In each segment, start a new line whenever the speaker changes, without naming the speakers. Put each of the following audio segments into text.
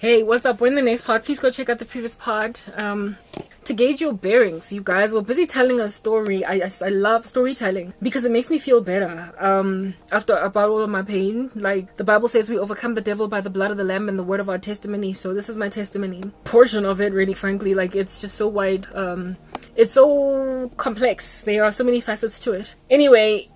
Hey, what's up? We're in the next pod. Please go check out the previous pod. To gauge your bearings, you guys were busy telling a story. I love storytelling because it makes me feel better. About all of my pain, like the Bible says, we overcome the devil by the blood of the Lamb and the word of our testimony. So this is my testimony portion of it. Really, frankly, like it's just so wide. It's so complex. There are so many facets to it. Anyway,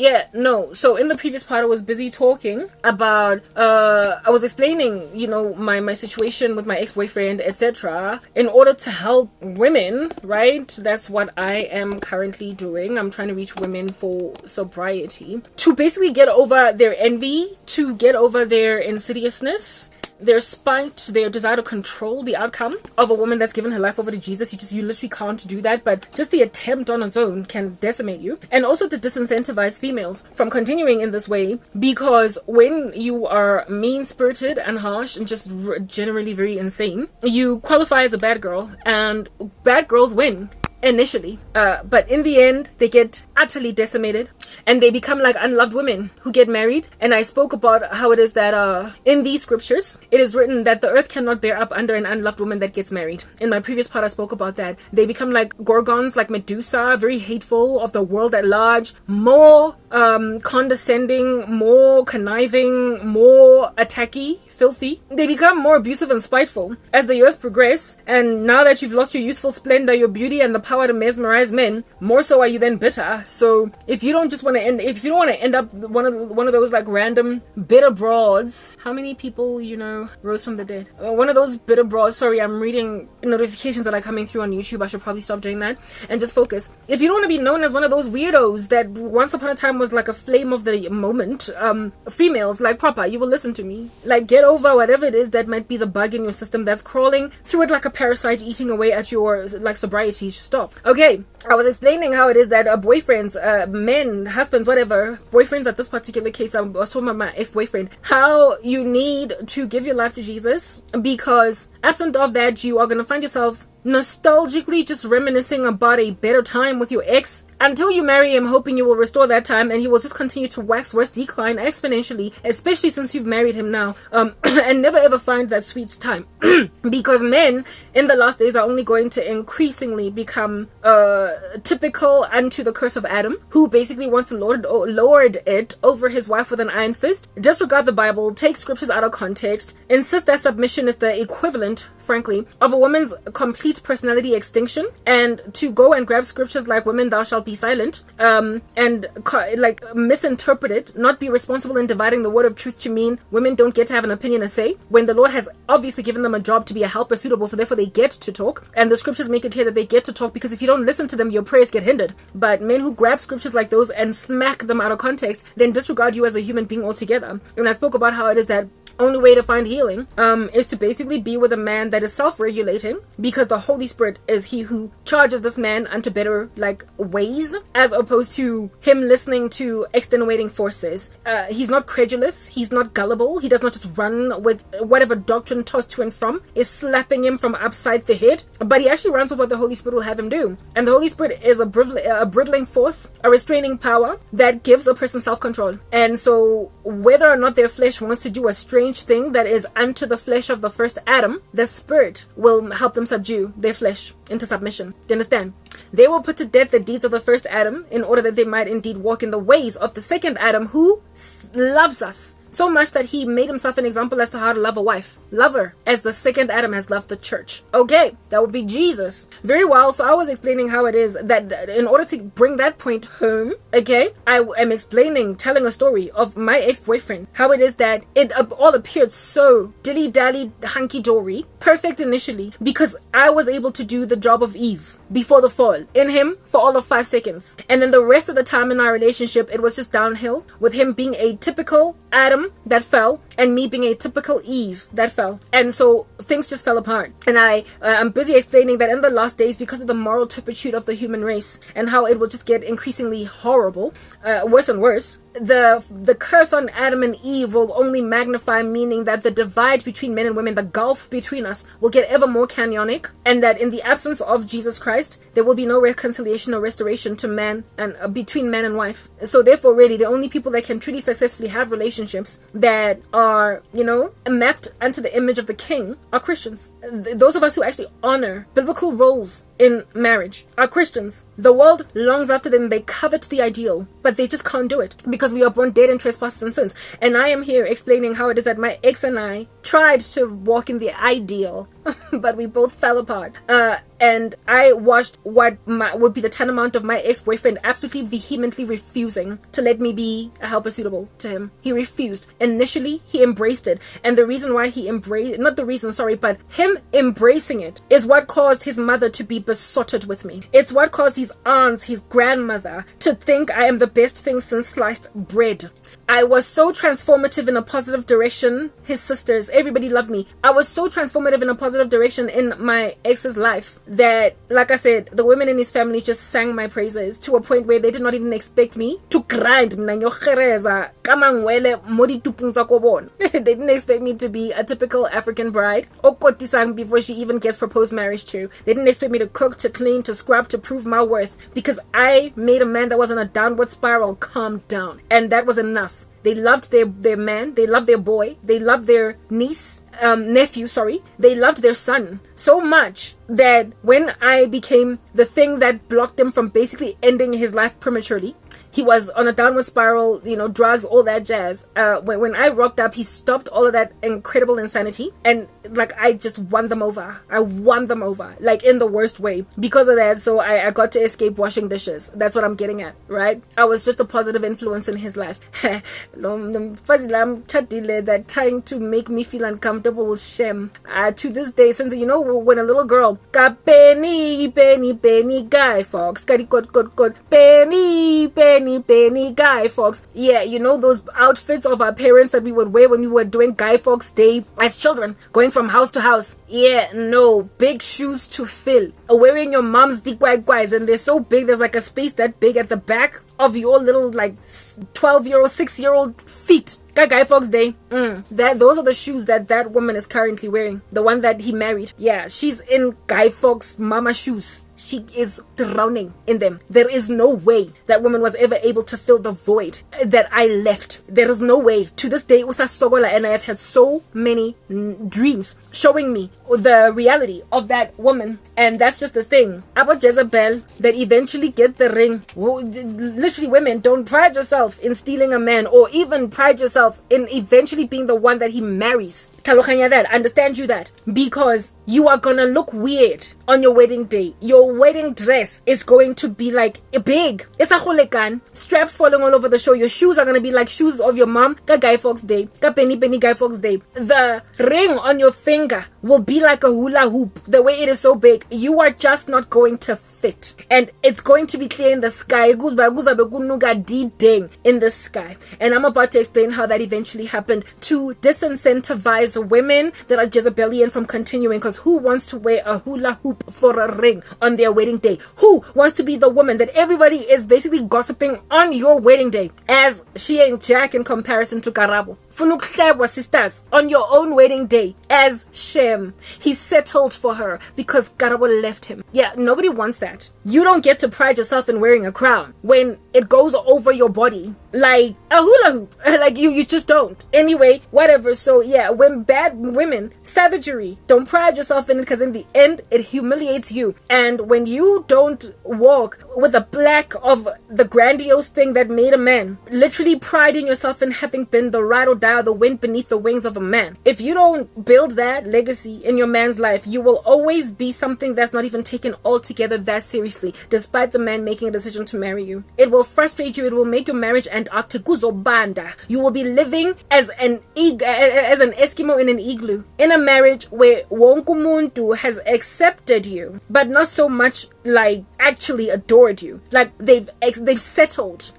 so in the previous part, I was busy talking about, I was explaining, my situation with my ex-boyfriend, etc. in order to help women, right? That's what I am currently doing. I'm trying to reach women for sobriety, to basically get over their envy, to get over their insidiousness, their spite, their desire to control the outcome of a woman that's given her life over to Jesus. You literally can't do that, but just the attempt on its own can decimate you. And also to disincentivize females from continuing in this way, because when you are mean-spirited and harsh and just generally very insane, you qualify as a bad girl, and bad girls win initially, but in the end they get utterly decimated and they become like unloved women who get married. And I spoke about how it is that in these scriptures it is written that the earth cannot bear up under an unloved woman that gets married. In my previous part I spoke about that. They become like gorgons, like Medusa, very hateful of the world at large, more condescending, more conniving, more attacky, filthy. They become more abusive and spiteful as the years progress, and now that you've lost your youthful splendor, your beauty, and the power to mesmerize men, more so are you then bitter. So if you don't want to end up one of those like random bitter broads, how many people rose from the dead? One of those bitter broads. Sorry, I'm reading notifications that are coming through on YouTube. I should probably stop doing that and just focus. If you don't want to be known as one of those weirdos that once upon a time was like a flame of the moment, females, like proper, you will listen to me. Like, get over whatever it is that might be the bug in your system that's crawling through it like a parasite eating away at your like sobriety. Stop. Okay, I was explaining how it is that boyfriends, men, husbands, whatever, boyfriends at this particular case, I was talking about my ex-boyfriend, how you need to give your life to Jesus, because absent of that you are going to find yourself nostalgically just reminiscing about a better time with your ex until you marry him, hoping you will restore that time, and he will just continue to wax worse, decline exponentially, especially since you've married him now, and never ever find that sweet time. Because men in the last days are only going to increasingly become typical unto the curse of Adam, who basically wants to lord it over his wife with an iron fist, disregard the Bible, take scriptures out of context, insist that submission is the equivalent, frankly, of a woman's complete personality extinction, and to go and grab scriptures like "women, thou shalt be silent," and like misinterpret it, not be responsible in dividing the word of truth to mean women don't get to have an opinion or say, when the Lord has obviously given them a job to be a helper suitable, so therefore they get to talk, and the scriptures make it clear that they get to talk, because if you don't listen to them, your prayers get hindered. But men who grab scriptures like those and smack them out of context, then disregard you as a human being altogether. And I spoke about how it is that only way to find healing is to basically be with a man that is self-regulating, because the Holy Spirit is he who charges this man unto better ways, as opposed to him listening to extenuating forces. He's not credulous, he's not gullible, he does not just run with whatever doctrine tossed to and from is slapping him from upside the head, but he actually runs with what the Holy Spirit will have him do. And the Holy Spirit is a bridling force, a restraining power that gives a person self-control. And so whether or not their flesh wants to do a strange thing that is unto the flesh of the first Adam, the Spirit will help them subdue their flesh into submission. Do you understand? They will put to death the deeds of the first Adam in order that they might indeed walk in the ways of the second Adam, who loves us so much that he made himself an example as to how to love a wife. Love her as the second Adam has loved the church. Okay, that would be Jesus. Very well. So I was explaining how it is that in order to bring that point home, okay, I am telling a story of my ex-boyfriend, how it is that it all appeared so dilly-dally, hunky-dory, perfect initially, because I was able to do the job of Eve before the fall in him for all of 5 seconds. And then the rest of the time in our relationship, it was just downhill, with him being a typical Adam that fell and me being a typical Eve that fell. And so things just fell apart. And I'm busy explaining that in the last days, because of the moral turpitude of the human race and how it will just get increasingly horrible, worse and worse, the curse on Adam and Eve will only magnify, meaning that the divide between men and women, the gulf between us, will get ever more canyonic, and that in the absence of Jesus Christ, there will be no reconciliation or restoration to man and between man and wife. So therefore, really, the only people that can truly successfully have relationships that are, mapped unto the image of the King are Christians. Those of us who actually honor biblical roles in marriage are Christians. The world longs after them. They covet the ideal, but they just can't do it because we are born dead in trespasses and sins. And I am here explaining how it is that my ex and I tried to walk in the ideal, but we both fell apart. And I watched what would be the tantamount of my ex-boyfriend absolutely vehemently refusing to let me be a helper suitable to him. He refused. Initially, he embraced it. And the reason why he embraced, not the reason, sorry, but him embracing it is what caused his mother to be besotted with me. It's what caused his aunts, his grandmother, to think I am the best thing since sliced bread. I was so transformative in a positive direction. His sisters, everybody loved me. I was so transformative in a positive direction in my ex's life that, like I said, the women in his family just sang my praises to a point where they did not even expect me to grind. They didn't expect me to be a typical African bride before she even gets proposed marriage to. They didn't expect me to cook, to clean, to scrub, to prove my worth, because I made a man that was on a downward spiral calm down, and that was enough. They loved their man, they loved their boy, they loved their nephew, they loved their son so much that when I became the thing that blocked him from basically ending his life prematurely, he was on a downward spiral, drugs, all that jazz. When I rocked up, he stopped all of that incredible insanity. And I just won them over. I won them over, in the worst way. Because of that, so I got to escape washing dishes. That's what I'm getting at, right? I was just a positive influence in his life. That trying to make me feel uncomfortable with shame. To this day, since, when a little girl, penny, penny, penny, Guy Fawkes, penny, penny, penny, Guy Fawkes. Yeah, those outfits of our parents that we would wear when we were doing Guy Fawkes Day as children, going from house to house. Yeah, no, big shoes to fill. Wearing your mom's dikwaikwais, and they're so big, there's a space that big at the back of your little 12-year-old, 6-year-old feet. Guy Fawkes Day. Those are the shoes that woman is currently wearing. The one that he married. Yeah, she's in Guy Fawkes mama shoes. She is drowning in them. There is no way that woman was ever able to fill the void that I left. There is no way. To this day, Usa Sogola and I have had so many dreams showing me the reality of that woman. And that's just the thing about Jezebel, that eventually get the ring. Literally, women, don't pride yourself in stealing a man, or even pride yourself in eventually being the one that he marries. Talokanya that, understand you that, because you are gonna look weird on your wedding day. Your wedding dress is going to be big. It's a holekan, straps falling all over the show. Your shoes are gonna be like shoes of your mom. Guy Fawkes Day, penny penny Guy Fawkes Day. The ring on your finger will be like a hula hoop. The way it is so big, you are just not going to fit, and it's going to be clear in the sky. In the sky, and I'm about to explain how that eventually happened to disincentivize women that are Jezebelian from continuing. Because who wants to wear a hula hoop for a ring on their wedding day? Who wants to be the woman that everybody is basically gossiping on your wedding day as she ain't Jack in comparison to Karabo? Funuk sisters on your own wedding day as Shem. He settled for her because Karabo left him. Yeah, nobody wants that. You don't get to pride yourself in wearing a crown when it goes over your body like a hula hoop. You just don't. Anyway, whatever. So yeah, when bad women, savagery, don't pride yourself in it, because in the end it humiliates you. And when you don't walk with a plaque of the grandiose thing that made a man, literally priding yourself in having been the ride or die or the wind beneath the wings of a man, if you don't build that legacy in your man's life, you will always be something that's not even taken altogether that seriously, despite the man making a decision to marry you. It will frustrate you. It will make your marriage and banda. You will be living as an Eskimo in an igloo in a marriage where Wonkumuntu has accepted you, but not so much actually adored you. They've settled.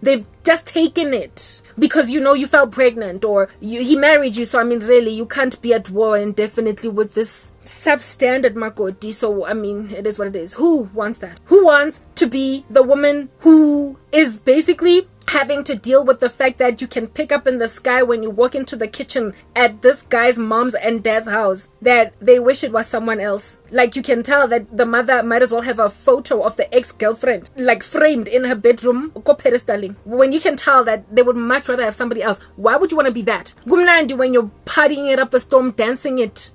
They've just taken it. because you fell pregnant, or he married you, so I mean really you can't be at war indefinitely with this substandard makoti. So I mean, it is what it is. Who wants that? Who wants to be the woman who is basically having to deal with the fact that you can pick up in the sky when you walk into the kitchen at this guy's mom's and dad's house that they wish it was someone else? Like, you can tell that the mother might as well have a photo of the ex-girlfriend like framed in her bedroom, pedestaling, when you can tell that they would much rather have somebody else. Why would you want to be that? Gumnandi, when you're partying it up a storm, dancing it,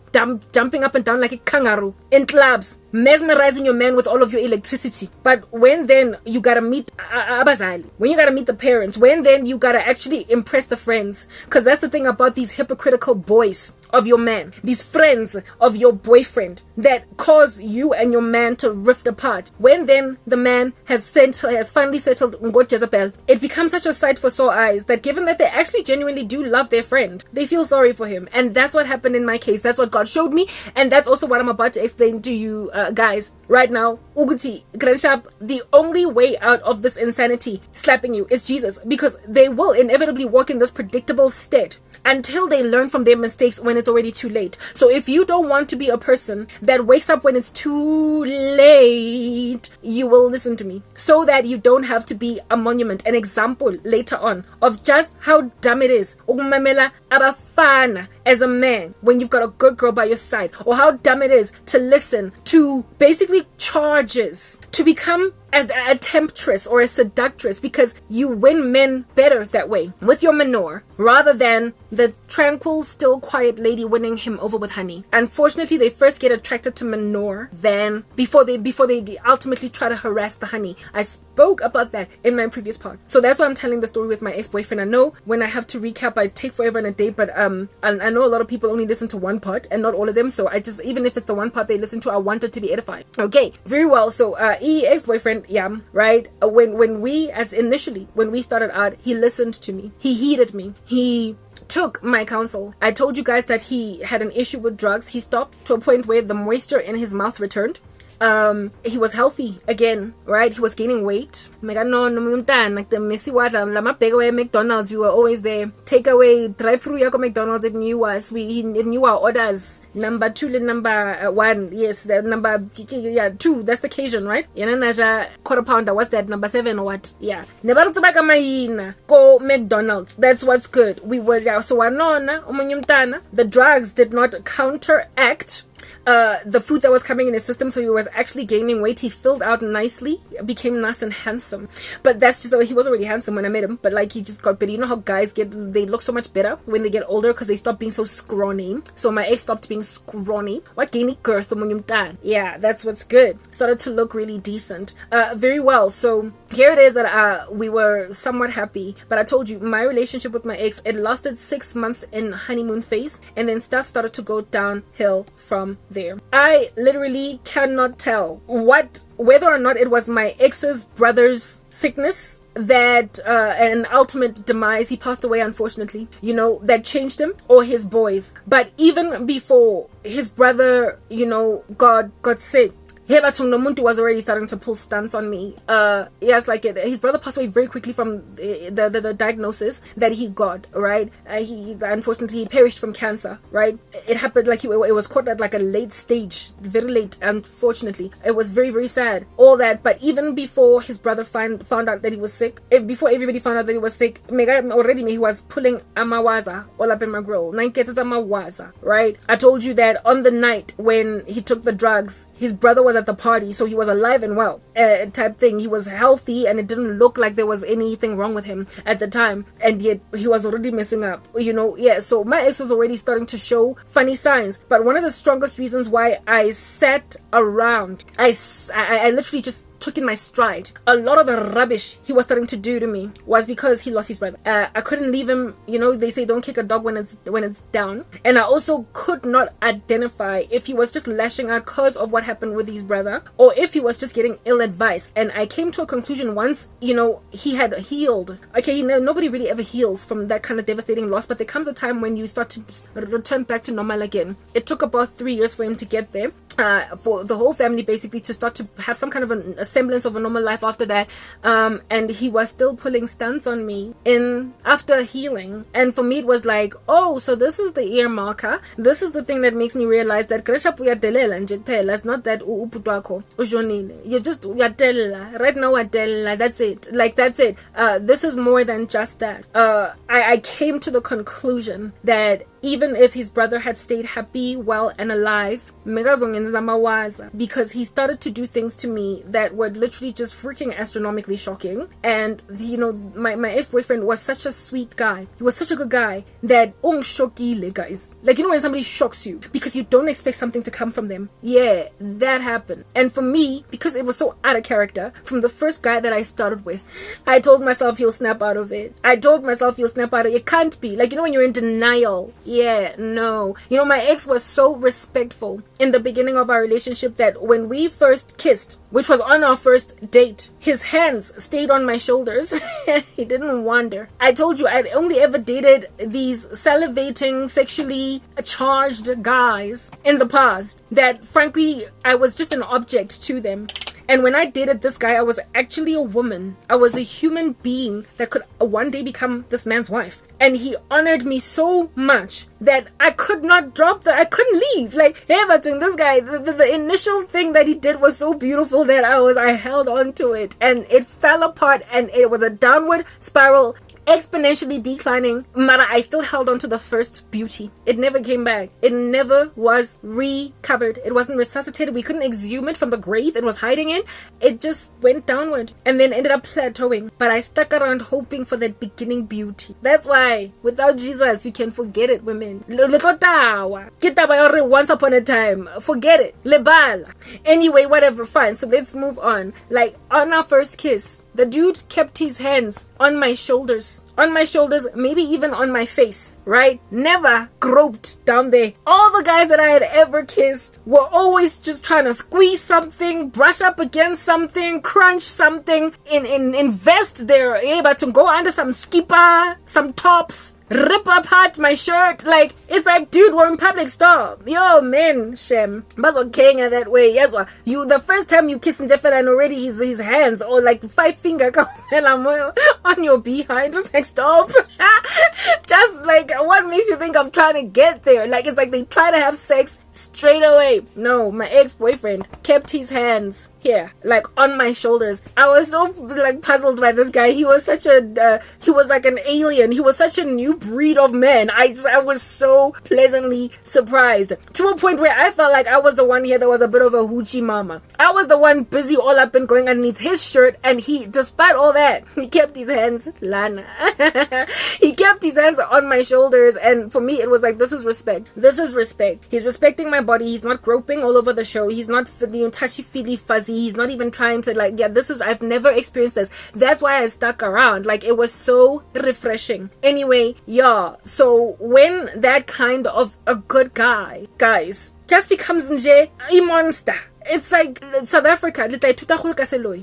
jumping up and down like a kangaroo in clubs, mesmerizing your man with all of your electricity. But when then you gotta meet abazali, when you gotta meet the parents, when then you gotta actually impress the friends, because that's the thing about these hypocritical boys of your man, these friends of your boyfriend that cause you and your man to rift apart. When then the man has finally settled Ngo Jezebel, it becomes such a sight for sore eyes that given that they actually genuinely do love their friend, they feel sorry for him. And that's what happened in my case. That's what God showed me, and that's also what I'm about to explain to you guys right now. Uguti, Granshap, the only way out of this insanity slapping you is Jesus, because they will inevitably walk in this predictable state until they learn from their mistakes when it's already too late. So if you don't want to be a person that wakes up when it's too late, you will listen to me, so that you don't have to be a monument, an example later on of just how dumb it is ukumamela abafana as a man when you've got a good girl by your side, or how dumb it is to listen to basically charges to become as a temptress or a seductress, because you win men better that way with your manure rather than the tranquil, still, quiet lady winning him over with honey. Unfortunately, they first get attracted to manure then before they ultimately try to harass the honey. I spoke about that in my previous part. So that's why I'm telling the story with my ex-boyfriend. I know when I have to recap, I take forever and a day, but I know a lot of people only listen to one part and not all of them. So I just, even if it's the one part they listen to, I want it to be edified. Okay, very well. So ex-boyfriend, Yam, right? When we started out, he listened to me. He heeded me. He took my counsel. I told you guys that he had an issue with drugs. He stopped to a point where the moisture in his mouth returned. He was healthy again, right? He was gaining weight. Like the messy water, McDonald's, we were always there. Takeaway, drive-through yako McDonald's, it knew us. It knew our orders. Number 2 and number 1. Yes, the number 2. That's the Cajun, right? Quarter pounder. What's that? Number 7 or what? Yeah. Go McDonald's. That's what's good. We were there. So the drugs did not counteract the food that was coming in his system, so he was actually gaining weight. He filled out nicely, became nice and handsome. But that's just, he was already handsome when I met him, but like, he just got better. You know how guys they look so much better when they get older because they stop being so scrawny. So my ex stopped being scrawny. What gaining girth? Yeah, that's what's good. Started to look really decent. Very well. So here it is that we were somewhat happy, but I told you my relationship with my ex, it lasted 6 months in honeymoon phase, and then stuff started to go downhill from there. I literally cannot tell whether or not it was my ex's brother's sickness that an ultimate demise, he passed away unfortunately, that changed him, or his boys. But even before his brother, got sick, Nomuntu was already starting to pull stunts on me. Yes, like his brother passed away very quickly from the diagnosis that he got, right? He unfortunately perished from cancer, right? It happened like it was caught at like a late stage, very late, unfortunately. It was very, very sad, all that. But even before his brother found out that he was sick, before everybody found out that he was sick, already he was pulling amawaza all up in my grill. 9 cases amawaza, right? I told you that on the night when he took the drugs, his brother was at the party, so he was alive and well, type thing. He was healthy and it didn't look like there was anything wrong with him at the time, and yet he was already messing up, so my ex was already starting to show funny signs. But one of the strongest reasons why I sat around, I literally just took in my stride a lot of the rubbish he was starting to do to me, was because he lost his brother. I couldn't leave him. They say don't kick a dog when it's down, and I also could not identify if he was just lashing out because of what happened with his brother, or if he was just getting ill advice. And I came to a conclusion once he had healed. Okay, nobody really ever heals from that kind of devastating loss, but there comes a time when you start to return back to normal again. It took about 3 years for him to get there. for the whole family basically to start to have some kind of a semblance of a normal life after that. And he was still pulling stunts on me in after healing. And for me it was like, oh, so this is the ear marker. This is the thing that makes me realize that it's not that you're just right now, that's it. Like, that's it. This is more than just that. I came to the conclusion that even if his brother had stayed happy, well, and alive, because he started to do things to me that were literally just freaking astronomically shocking. And you know, my ex-boyfriend was such a sweet guy. He was such a good guy that guys, like, you know, when somebody shocks you because you don't expect something to come from them. Yeah, that happened. And for me, because it was so out of character from the first guy that I started with, I told myself he'll snap out of it. It can't be. Like, you know, when you're in denial. Yeah, no. You know, my ex was so respectful in the beginning of our relationship that when we first kissed, which was on our first date, his hands stayed on my shoulders. He didn't wander. I told you I'd only ever dated these salivating, sexually charged guys in the past that, frankly, I was just an object to them. And when I dated this guy, I was actually a woman. I was a human being that could one day become this man's wife. And he honored me so much that I could not I couldn't leave. Like, hey, but this guy, the initial thing that he did was so beautiful that I held on to it. And it fell apart, and it was a downward spiral, exponentially declining. Mara, I still held on to the first beauty. It never came back. It never was recovered. It wasn't resuscitated. We couldn't exhume it from the grave it was hiding in. It just went downward and then ended up plateauing. But I stuck around hoping for that beginning beauty. That's why without Jesus you can forget it, women. Once upon a time, forget it. Lebala. Anyway, whatever, fine. So let's move on. Like, on our first kiss, the dude kept his hands on my shoulders, maybe even on my face, right? Never groped down there. All the guys that I had ever kissed were always just trying to squeeze something, brush up against something, crunch something, invest their able to go under some skipper, some tops, rip apart my shirt. Like, it's like, dude, we're in public, stop. Yo, man, Shem. Bazo Kenya that way. Yes, you, the first time you kiss him, and already his hands, or like 5 finger on your behind. Just like, stop. Just like, what makes you think I'm trying to get there? Like, it's like they try to have sex straight away. No, my ex-boyfriend kept his hands here, like on my shoulders. I was so like puzzled by this guy. He was such a he was like an alien. He was such a new breed of man. I was so pleasantly surprised, to a point where I felt like I was the one here that was a bit of a hoochie mama. I was the one busy all up and going underneath his shirt, and he, despite all that, he kept his hands Lana he kept his hands on my shoulders. And for me it was like, this is respect. He's respecting my body. He's not groping all over the show. He's not, you know, touchy-feely fuzzy. He's not even trying to, like, yeah, I've never experienced this. That's why I stuck around. Like, it was so refreshing. Anyway, yeah, so when that kind of a good guy, guys, just becomes a monster, it's like South Africa,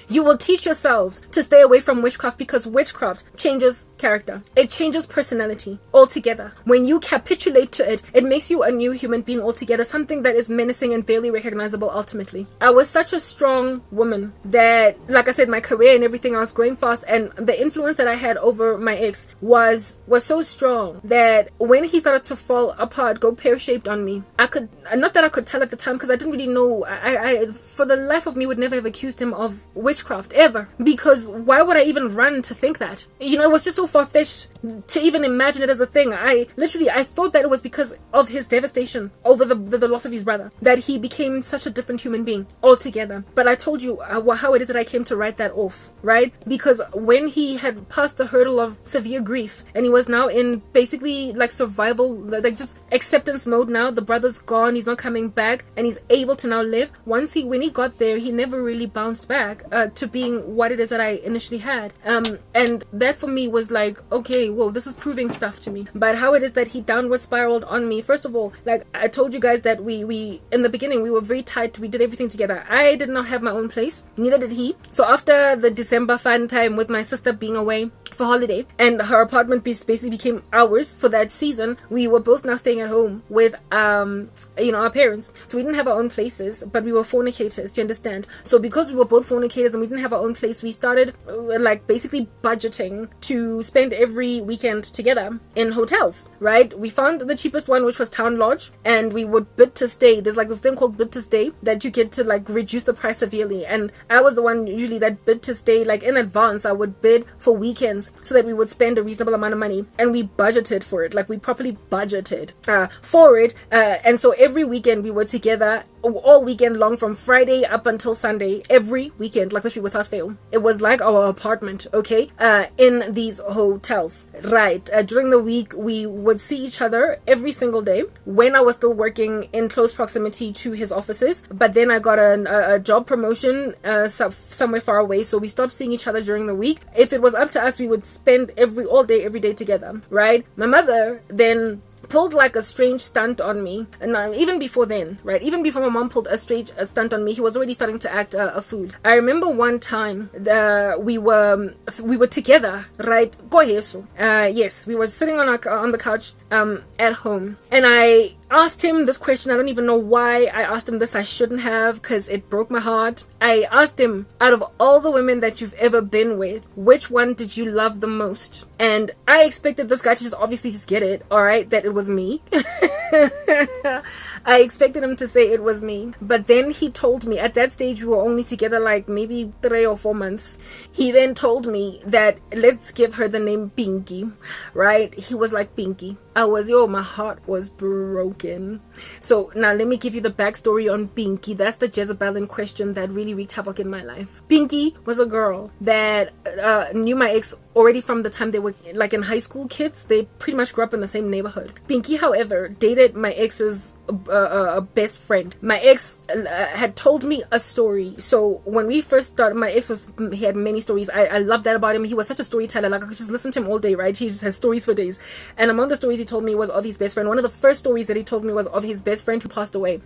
you will teach yourselves to stay away from witchcraft, because witchcraft changes character. It changes personality altogether. When you capitulate to it, it makes you a new human being altogether, something that is menacing and barely recognizable ultimately. I was such a strong woman that, like I said, my career and everything, I was going fast, and the influence that I had over my ex was so strong that when he started to fall apart, go pear-shaped on me, I could, not that I could tell at the time, because I didn't really know. I for the life of me would never have accused him of witchcraft ever, because why would I even run to think that? You know, it was just so far-fetched to even imagine it as a thing. I thought that it was because of his devastation over the loss of his brother that he became such a different human being altogether. But I told you how it is that I came to write that off, right? Because when he had passed the hurdle of severe grief and he was now in basically like survival, like just acceptance mode now, the brother's gone, he's not coming back, and he's able to now live. when he got there, he never really bounced back to being what it is that I initially had. And that for me was like, okay, well, this is proving stuff to me. But how it is that he downward spiraled on me, first of all, like I told you guys that we in the beginning, we were very tight. We did everything together. I did not have my own place, neither did he. So after the December fun time with my sister being away for holiday, and her apartment basically became ours for that season, we were both now staying at home with our parents. So we didn't have our own places, but we were fornicators, do you understand? So because we were both fornicators and we didn't have our own place, we started like basically budgeting to spend every weekend together in hotels, right? We found the cheapest one, which was Town Lodge, and we would bid to stay. There's like this thing called bid to stay that you get to like reduce the price severely, and I was the one usually that bid to stay like in advance. I would bid for weekends so that we would spend a reasonable amount of money, and we budgeted for it. Like we properly budgeted for it, and so every weekend we were together all weekend long, from Friday up until Sunday, every weekend, like literally without fail. It was like our apartment, okay, in these hotels, right? During the week we would see each other every single day when I was still working in close proximity to his offices, but then I got a job promotion somewhere far away, so we stopped seeing each other during the week. If it was up to us, we would spend every day together, right? My mother then pulled like a strange stunt on me, and even before then, right, even before my mom pulled a strange stunt on me, he was already starting to act a fool. I remember one time we were together, right? Yes, we were sitting on the couch at home, and I asked him this question. I don't even know why I asked him this. I shouldn't have, because it broke my heart. I asked him, out of all the women that you've ever been with, which one did you love the most? And I expected this guy to just obviously just get it, alright, that it was me. I expected him to say it was me. But then he told me, at that stage we were only together like maybe 3 or 4 months. He then told me that let's give her the name Pinky, right? He was like, Pinky. My heart was broken. So now let me give you the backstory on Pinky. That's the Jezebel in question that really wreaked havoc in my life. Pinky was a girl that knew my ex already from the time they were like in high school. Kids, they pretty much grew up in the same neighborhood. Pinky, however, dated my ex's best friend. My ex had told me a story. So when we first started, my ex he had many stories. I love that about him. He was such a storyteller. Like I could just listen to him all day, right? He just has stories for days. And among the stories he told me was of his best friend. One of the first stories that he told me was of his best friend who passed away.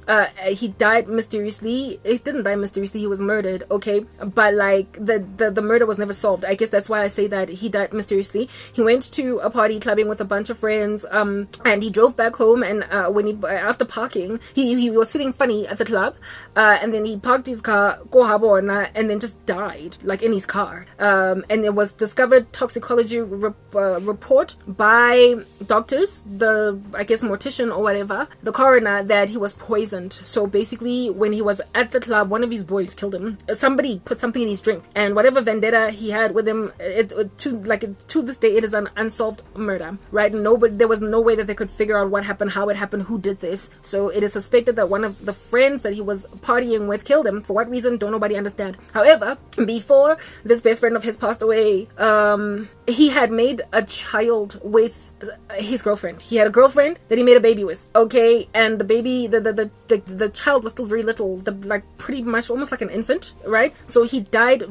He died mysteriously. He didn't die mysteriously. He was murdered, okay? But like the murder was never solved. I guess that's why I say that he died mysteriously. He went to a party clubbing with a bunch of friends, and he drove back home, and when he after parking, he was feeling funny at the club, and then he parked his car, and then just died like in his car. And it was discovered toxicology report by doctors, the I guess mortician or whatever, the coroner, that he was poisoned. So basically when he was at the club, one of his boys killed him. Somebody put something in his drink, and whatever vendetta he had with him, to this day it is an unsolved murder, right? There was no way that they could figure out what happened, how it happened, who did this. So it is suspected that one of the friends that he was partying with killed him. For what reason, don't nobody understand. However, before this best friend of his passed away, he had made a child with his girlfriend. He had a girlfriend that he made a baby with, okay? And the baby, the child was still very little, like pretty much almost like an infant, right? So he died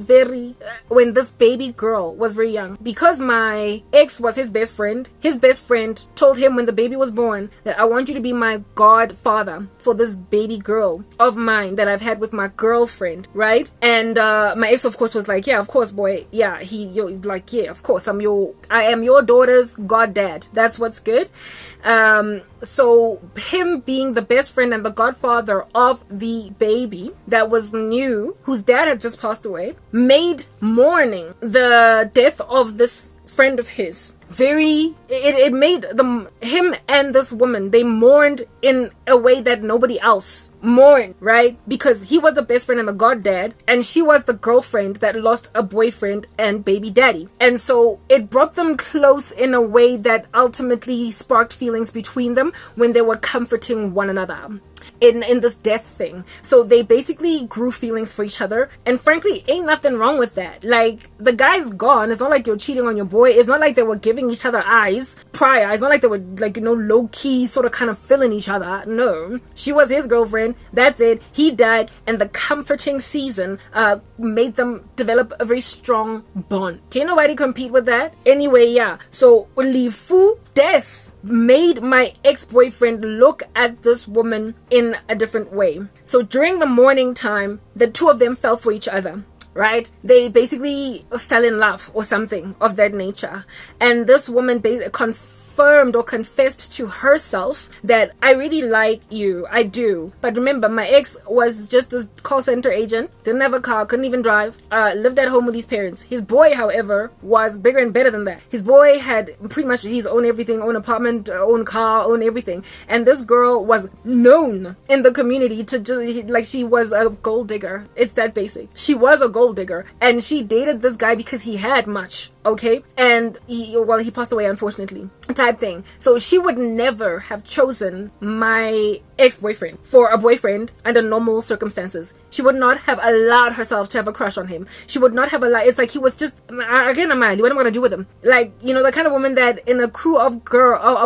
when this baby girl was very young. Because my ex was his best friend told him when the baby was born that I want you to be my godfather for this baby girl of mine that I've had with my girlfriend, right? And my ex of course was like, yeah, of course, boy, yeah. You're like, yeah, of course, I am your daughter's goddad. That's what's good. So him being the best friend and the godfather of the baby that was new, whose dad had just passed away, made mourning the death of this friend of his it made him and this woman, they mourned in a way that nobody else mourned, right? Because he was the best friend and the goddad, and she was the girlfriend that lost a boyfriend and baby daddy. And so it brought them close in a way that ultimately sparked feelings between them when they were comforting one another. in this death thing. So they basically grew feelings for each other, and frankly, ain't nothing wrong with that. Like, the guy's gone. It's not like you're cheating on your boy. It's not like they were giving each other eyes prior. It's not like they were, like, you know, low-key sort of kind of feeling each other. No, she was his girlfriend. That's it. He died, and the comforting season made them develop a very strong bond. Can't nobody compete with that. Anyway, yeah, so Lifu, death, made my ex-boyfriend look at this woman in a different way. So during the morning time, the two of them fell for each other, right? They basically fell in love or something of that nature. And this woman confirmed or confessed to herself that I really like you. I do. But remember, my ex was just a call center agent, didn't have a car, couldn't even drive, lived at home with his parents. His boy, however, was bigger and better than that. His boy had pretty much his own everything, own apartment, own car, own everything. And this girl was known in the community to just, like, she was a gold digger. It's that basic. She was a gold digger, and she dated this guy because he had much, okay? And he passed away, unfortunately, type thing. So she would never have chosen my ex-boyfriend for a boyfriend under normal circumstances. She would not have allowed herself to have a crush on him. She would not have allowed. It's like he was just, again, what am I gonna do with him? Like, you know, the kind of woman that in a crew of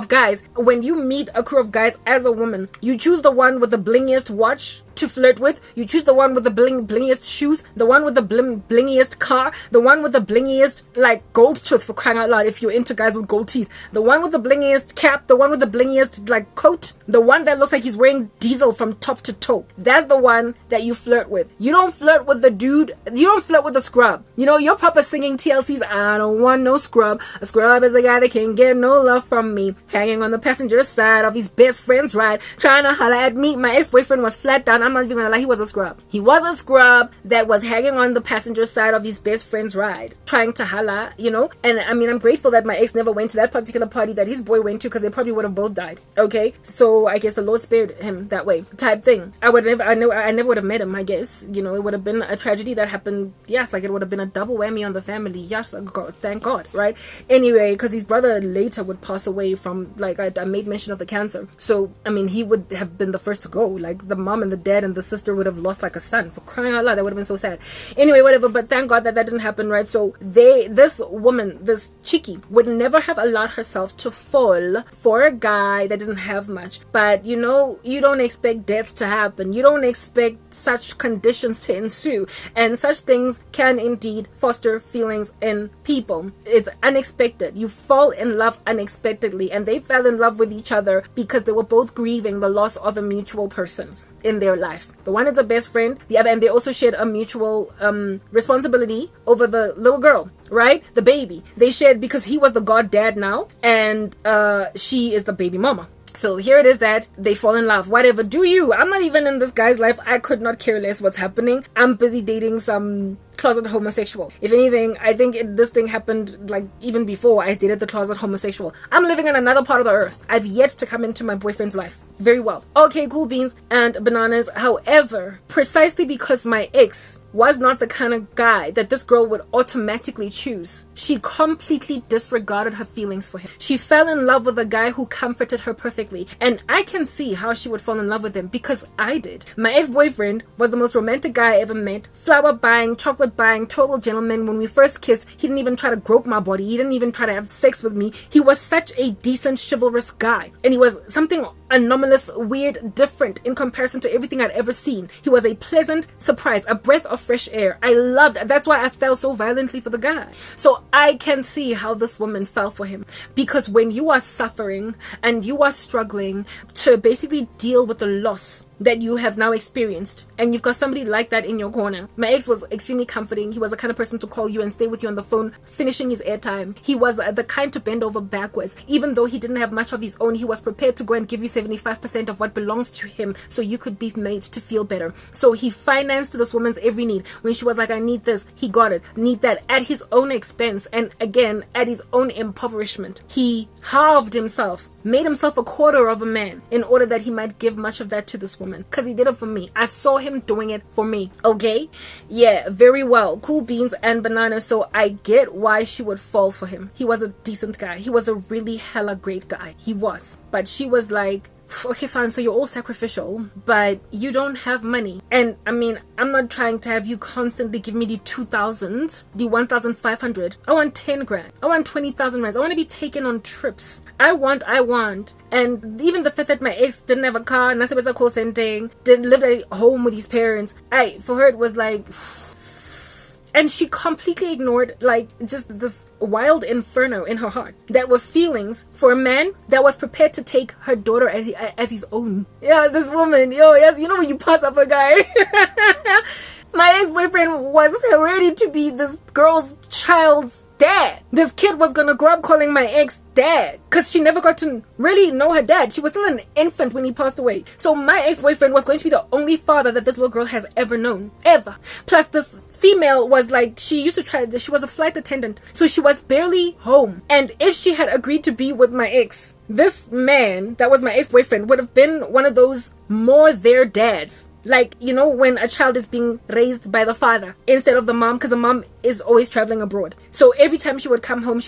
guys, when you meet a crew of guys as a woman, you choose the one with the blingiest watch to flirt with. You choose the one with the blingiest shoes, the one with the blingiest car, the one with the blingiest, like, gold tooth, for crying out loud, if you're into guys with gold teeth, the one with the blingiest cap, the one with the blingiest, like, coat, the one that looks like he's wearing diesel from top to toe. That's the one that you flirt with. You don't flirt with the dude, you don't flirt with the scrub. You know, you're proper singing TLC's I don't want no scrub. A scrub is a guy that can't get no love from me, hanging on the passenger side of his best friend's ride, trying to holler at me. My ex-boyfriend was flat down. I'm not even gonna lie, he was a scrub. He was a scrub that was hanging on the passenger side of his best friend's ride, trying to holla, you know. And I mean, I'm grateful that my ex never went to that particular party that his boy went to, because they probably would have both died. Okay, so I guess the Lord spared him that way, type thing. I never would have met him. I guess, you know, it would have been a tragedy that happened. Yes, like, it would have been a double whammy on the family. Yes, God, thank God, right? Anyway, because his brother later would pass away from, like, I made mention of the cancer. So I mean, he would have been the first to go. Like, the mom and the dad and the sister would have lost, like, a son, for crying out loud. That would have been so sad. Anyway, whatever, but thank God that didn't happen, right? So this woman, this chickie, would never have allowed herself to fall for a guy that didn't have much. But, you know, you don't expect death to happen. You don't expect such conditions to ensue, and such things can indeed foster feelings in people. It's unexpected. You fall in love unexpectedly, and they fell in love with each other because they were both grieving the loss of a mutual person in their life. The one is a best friend, the other, and they also shared a mutual responsibility over the little girl, right? The baby. They shared because he was the god dad now, and she is the baby mama. So here it is that they fall in love. Whatever, do you? I'm not even in this guy's life. I could not care less what's happening. I'm busy dating some closet homosexual. If anything, I think this thing happened, like, even before I dated the closet homosexual. I'm living in another part of the earth. I've yet to come into my boyfriend's life. Very well. Okay, cool beans and bananas. However, precisely because my ex was not the kind of guy that this girl would automatically choose, she completely disregarded her feelings for him. She fell in love with a guy who comforted her perfectly, and I can see how she would fall in love with him, because I did. My ex-boyfriend was the most romantic guy I ever met. Flower buying, chocolate buying, total gentleman. When we first kissed, he didn't even try to grope my body. He didn't even try to have sex with me. He was such a decent, chivalrous guy, and he was something anomalous, weird, different in comparison to everything I'd ever seen. He was a pleasant surprise, a breath of fresh air. I loved it. That's why I fell so violently for the guy. So I can see how this woman fell for him, because when you are suffering and you are struggling to basically deal with the loss that you have now experienced, and you've got somebody like that in your corner. My ex was extremely comforting. He was the kind of person to call you and stay with you on the phone, finishing his airtime. He was the kind to bend over backwards. Even though he didn't have much of his own, he was prepared to go and give you 75% of what belongs to him so you could be made to feel better. So he financed this woman's every need. When she was like, I need this, he got it. Need that, at his own expense, and again, at his own impoverishment. He halved himself, made himself a quarter of a man in order that he might give much of that to this woman, because he did it for me. I saw him doing it for me. Okay, yeah, very well. Cool beans and bananas. So I get why she would fall for him. He was a decent guy. He was a really hella great guy. He was. But she was like, okay, fine, so you're all sacrificial, but you don't have money. And I mean, I'm not trying to have you constantly give me the 2,000, the 1,500. I want 10 grand. I want 20,000 rands. I want to be taken on trips. I want. And even the fact that my ex didn't have a car, and that's a call thing, didn't live at home with his parents, for her it was like... And she completely ignored, like, just this wild inferno in her heart that were feelings for a man that was prepared to take her daughter as his own. Yeah, this woman, yes, you know when you pass up a guy. My ex-boyfriend was ready to be this girl's child's dad. This kid was gonna grow up calling my ex dad, because she never got to really know her dad. She was still an infant when he passed away. So my ex-boyfriend was going to be the only father that this little girl has ever known. Ever. Plus this female was like, she was a flight attendant, so she was barely home. And if she had agreed to be with my ex, this man that was my ex-boyfriend would have been one of those more their dads. Like, you know, when a child is being raised by the father instead of the mom, because the mom is always traveling abroad. So every time she would come home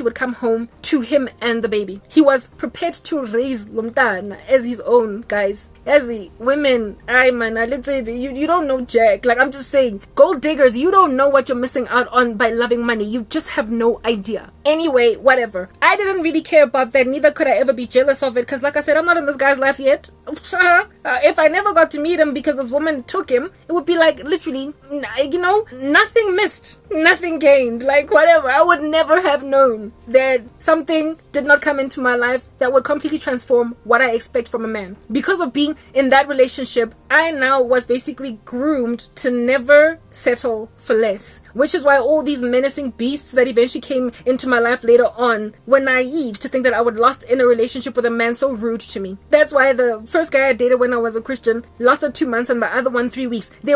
to him and the baby. He was prepared to raise Lumtana as his own, guys. As the women, let's say you don't know Jack. Like, I'm just saying, gold diggers, you don't know what you're missing out on by loving money. You just have no idea. Anyway, whatever. I didn't really care about that. Neither could I ever be jealous of it, because like I said, I'm not in this guy's life yet. If I never got to meet him because this woman took him, it would be like literally, you know, nothing missed, nothing gained. Like, whatever. I would never have known that something did not come into my life that would completely transform what I expect from a man. Because of being in that relationship, I now was basically groomed to never settle for less, which is why all these menacing beasts that eventually came into my life later on were naive to think that I would last in a relationship with a man so rude to me. That's why the first guy I dated when I was a Christian lasted 2 months and the other one 3 weeks. They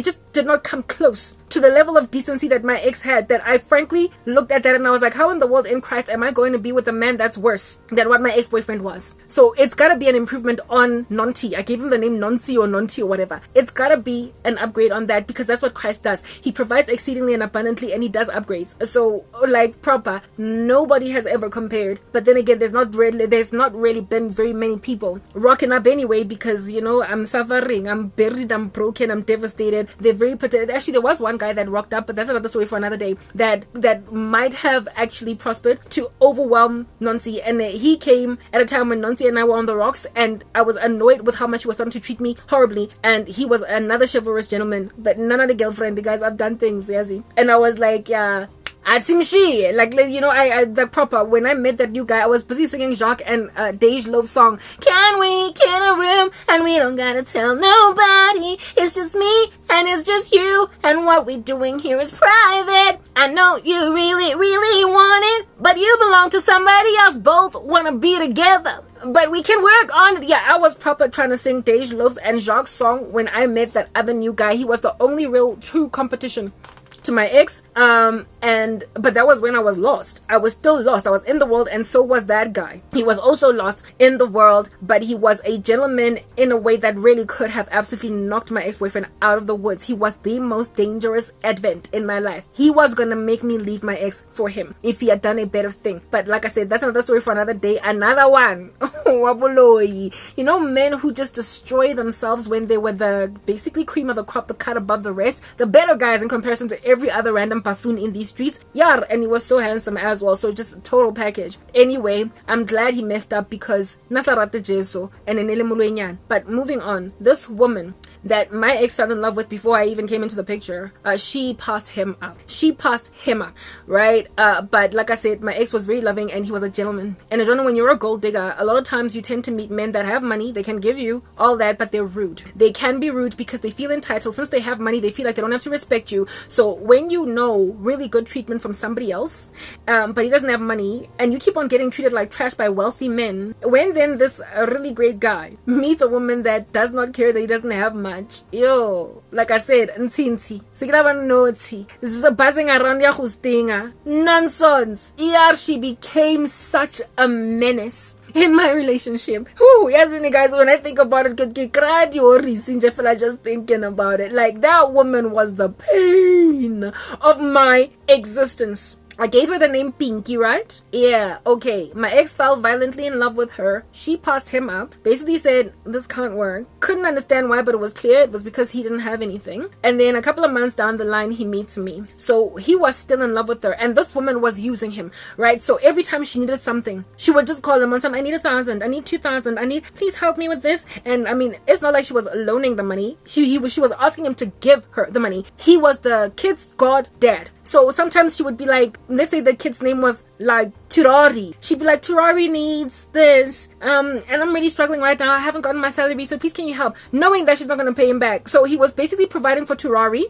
just did not come close to the level of decency that my ex had, that I frankly looked at that and I was like, how in the world in Christ am I going to be with a man that's worse than what my ex-boyfriend was? So it's gotta be an improvement on Nonti. I gave him the name Nonti or Nonti or whatever. It's gotta be an upgrade on that, because that's what Christ does. He provides exceedingly and abundantly, and he does upgrades. So like proper, nobody has ever compared. But then again, there's not really been very many people rocking up anyway, because, you know, I'm suffering, I'm buried, I'm broken, I'm devastated. They're very actually, there was one guy that rocked up, but that's another story for another day, that might have actually prospered to overwhelm Nonsi. And he came at a time when Nonsi and I were on the rocks, and I was annoyed with how much he was starting to treat me horribly. And he was another chivalrous gentleman, but none of the girlfriend, the guys, I've done things, Yazi. And I was like, yeah, Asimshi, like, you know, I the proper, when I met that new guy, I was busy singing Jacques and Dej Love's song, Can we get a room and we don't gotta tell nobody, it's just me and it's just you, and what we doing here is private. I know you really, really want it, but you belong to somebody else, both wanna be together, but we can work on it. Yeah, I was proper trying to sing Dej Love's and Jacques' song when I met that other new guy. He was the only real true competition to my ex, but that was when I was lost. I was still lost. I was in the world, and so was that guy. He was also lost in the world, but he was a gentleman in a way that really could have absolutely knocked my ex-boyfriend out of the woods. He was the most dangerous advent in my life. He was gonna make me leave my ex for him if he had done a better thing. But like I said, that's another story for another day. Another one. You know, men who just destroy themselves when they were the basically cream of the crop, the cut above the rest, the better guys in comparison to every other random buffoon in these streets. Yeah, and he was so handsome as well, so just a total package. Anyway, I'm glad he messed up, because nasarate jeso and enele mulwenyan. But moving on, this woman that my ex fell in love with before I even came into the picture, she passed him up. Right? But like I said, my ex was very loving and he was a gentleman. And when you're a gold digger, a lot of times you tend to meet men that have money, they can give you all that, but they're rude. They can be rude because they feel entitled. Since they have money, they feel like they don't have to respect you. So when you know really good treatment from somebody else, but he doesn't have money, and you keep on getting treated like trash by wealthy men, when then this really great guy meets a woman that does not care that he doesn't have money, yo, like I said, nsinsi sikilava noti, this is a buzzing around ya hustinga nonsense. She became such a menace in my relationship. Yes, guys, when I think about it, just thinking about it, like, that woman was the pain of my existence. I gave her the name Pinky, right? Yeah, okay. My ex fell violently in love with her. She passed him up. Basically said, this can't work. Couldn't understand why, but it was clear it was because he didn't have anything. And then a couple of months down the line, he meets me. So he was still in love with her. And this woman was using him, right? So every time she needed something, she would just call him on some, I need 1,000, I need 2,000, please help me with this. And I mean, it's not like she was loaning the money. She was asking him to give her the money. He was the kid's goddad. So sometimes she would be like, let's say the kid's name was like Turari. She'd be like, Turari needs this. And I'm really struggling right now. I haven't gotten my salary, so please can you help? Knowing that she's not going to pay him back. So he was basically providing for Turari.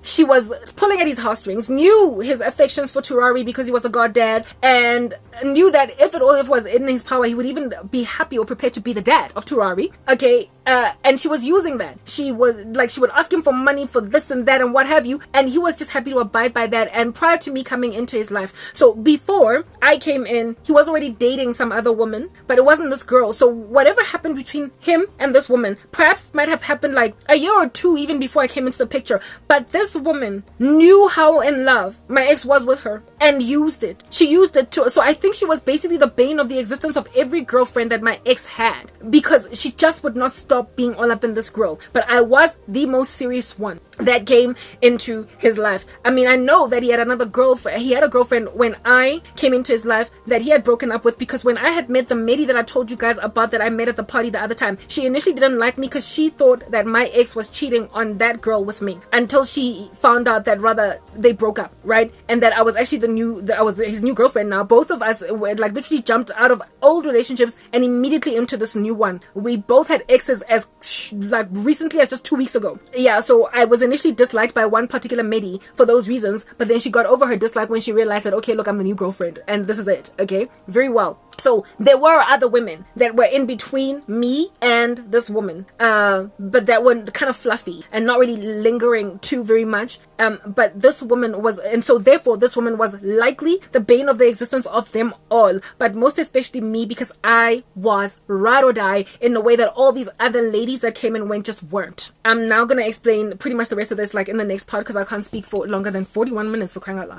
She was pulling at his heartstrings, knew his affections for Turari because he was a goddad, and knew that if it was in his power, he would even be happy or prepared to be the dad of Turari. Okay. And she was using that. She would ask him for money for this and that and what have you. And he was just happy to abide by that. And prior to me coming into his life, so before I came in, he was already dating some other woman, but it wasn't this girl. So whatever happened between him and this woman perhaps might have happened like a year or two even before I came into the picture. But this woman knew how in love my ex was with her and used it. She used it too. So I think she was basically the bane of the existence of every girlfriend that my ex had, because she just would not stop being all up in this girl. But I was the most serious one that came into his life. I mean, I know that he had another girlfriend. He had a girlfriend when I came into his life that he had broken up with, because when I had met the lady that I told you guys about that I met at the party the other time, she initially didn't like me because she thought that my ex was cheating on that girl with me, until she found out that rather they broke up, right? And that I was actually I was his new girlfriend now. Both of us were like literally jumped out of old relationships and immediately into this new one. We both had exes as like recently as just 2 weeks ago. Yeah, so I was initially disliked by one particular Medi for those reasons, but then she got over her dislike when she realized that, okay, look, I'm the new girlfriend and this is it. Okay, very well. So there were other women that were in between me and this woman, but that were kind of fluffy and not really lingering too very much. But this woman was, and so therefore this woman was likely the bane of the existence of them all, but most especially me, because I was ride or die in a way that all these other ladies that came and went just weren't. I'm now going to explain pretty much the rest of this like in the next part, because I can't speak for longer than 41 minutes, for crying out loud.